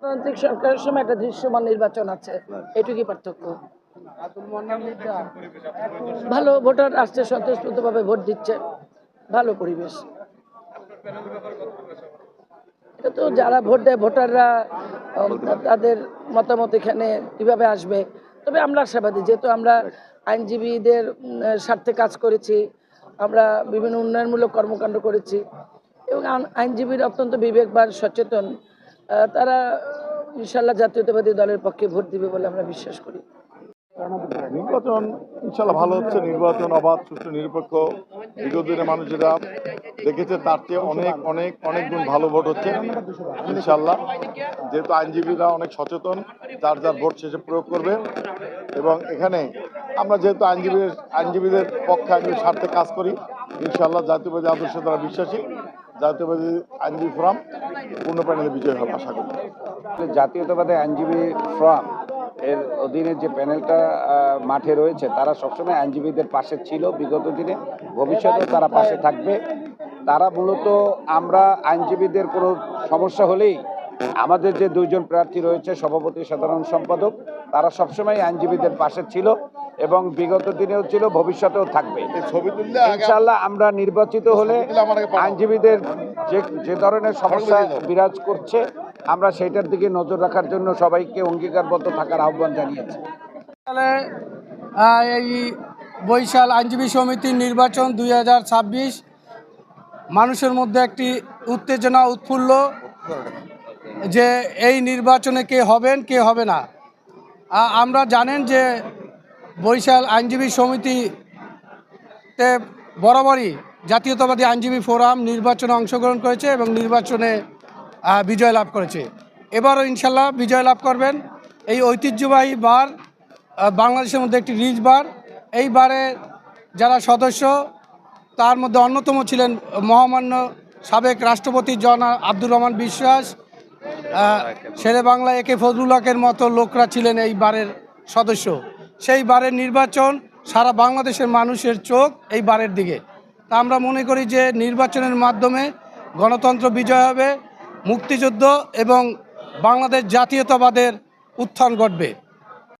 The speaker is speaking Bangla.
গণতান্ত্রিক সরকারের সময় একটা দৃশ্যমান নির্বাচন আছে, এটুকুই পার্থক্য। ভালো ভোটার আসছে, স্বতঃস্ফূর্তভাবে ভোট দিচ্ছে, ভালো পরিবেশ। এটা তো যারা ভোট দেয় ভোটাররা তাদের মতামত এখানে কিভাবে আসবে। তবে আমরা আশাবাদী, যেহেতু আমরা আইনজীবীদের স্বার্থে কাজ করেছি, আমরা বিভিন্ন উন্নয়নমূলক কর্মকাণ্ড করেছি এবং আইনজীবীরা অত্যন্ত বিবেকবান, সচেতন। তারা ইনশাল্লাহ জাতীয়তাবাদী দলের পক্ষে ভোট দিবে বলে আমরা বিশ্বাস করি। নির্বাচন ইনশাল্লাহ ভালো হচ্ছে। নির্বাচন অবাধ, সুষ্ঠু, নিরপেক্ষ। বিগত দিনে মানুষ যেটা দেখেছে তার চেয়ে অনেক অনেক অনেক গুণ ভালো ভোট হচ্ছে ইনশাল্লাহ। যেহেতু আইনজীবীরা অনেক সচেতন, যার যার ভোট শেষে প্রয়োগ করবে। এবং এখানে আমরা যেহেতু আইনজীবীদের পক্ষে, আইনজীবীর স্বার্থে কাজ করি, ইনশাল্লাহ জাতীয়বাদী আদর্শে তারা বিশ্বাসী। জাতীয়বাদী আইনজীবী ফোরাম পূর্ণ প্যানেলে বিজয় হবে আশা করি। জাতীয়তাবাদী আইনজীবী ফোরাম এর অধীনে যে প্যানেলটা মাঠে রয়েছে, তারা সবসময় আইনজীবীদের পাশে ছিল বিগত দিনে, ভবিষ্যতেও তারা পাশে থাকবে। তারা মূলত আমরা আইনজীবীদের কোনো সমস্যা হলেই আমাদের যে দুইজন প্রার্থী রয়েছে, সভাপতি, সাধারণ সম্পাদক, তারা সবসময় আইনজীবীদের পাশে ছিল এবং বিগত দিনেও ছিল, ভবিষ্যতেও থাকবে ইনশাআল্লাহ। আমরা নির্বাচিত হলে আইনজীবীদের যে ধরনের সমস্যা বিরাজ করছে, আমরা সেইটার দিকে নজর রাখার জন্য সবাইকে অঙ্গীকারবদ্ধ থাকার আহ্বান জানিয়েছি। এই বরিশাল আইনজীবী সমিতির নির্বাচন 2026 মানুষের মধ্যে একটি উত্তেজনা, উৎফুল্ল যে এই নির্বাচনে কে হবেন কে হবে না। আমরা জানেন যে বরিশাল আইনজীবী সমিতিতে বরাবরই জাতীয়তাবাদী আইনজীবী ফোরাম নির্বাচনে অংশগ্রহণ করেছে এবং নির্বাচনে বিজয় লাভ করেছে। এবারও ইনশাল্লাহ বিজয় লাভ করবেন। এই ঐতিহ্যবাহী বার বাংলাদেশের মধ্যে একটি রিচ বার। এই বারে যারা সদস্য, তার মধ্যে অন্যতম ছিলেন মহামান্য সাবেক রাষ্ট্রপতি জনাব আব্দুর রহমান বিশ্বাস, শেরে বাংলা একে ফজলুল হকের মতো লোকরা ছিলেন এই বারের সদস্য। সেই বারের নির্বাচন, সারা বাংলাদেশের মানুষের চোখ এই বারের দিকে। তা আমরা মনে করি যে নির্বাচনের মাধ্যমে গণতন্ত্র বিজয় হবে, মুক্তিযুদ্ধ এবং বাংলাদেশ জাতীয়তাবাদের উত্থান ঘটবে।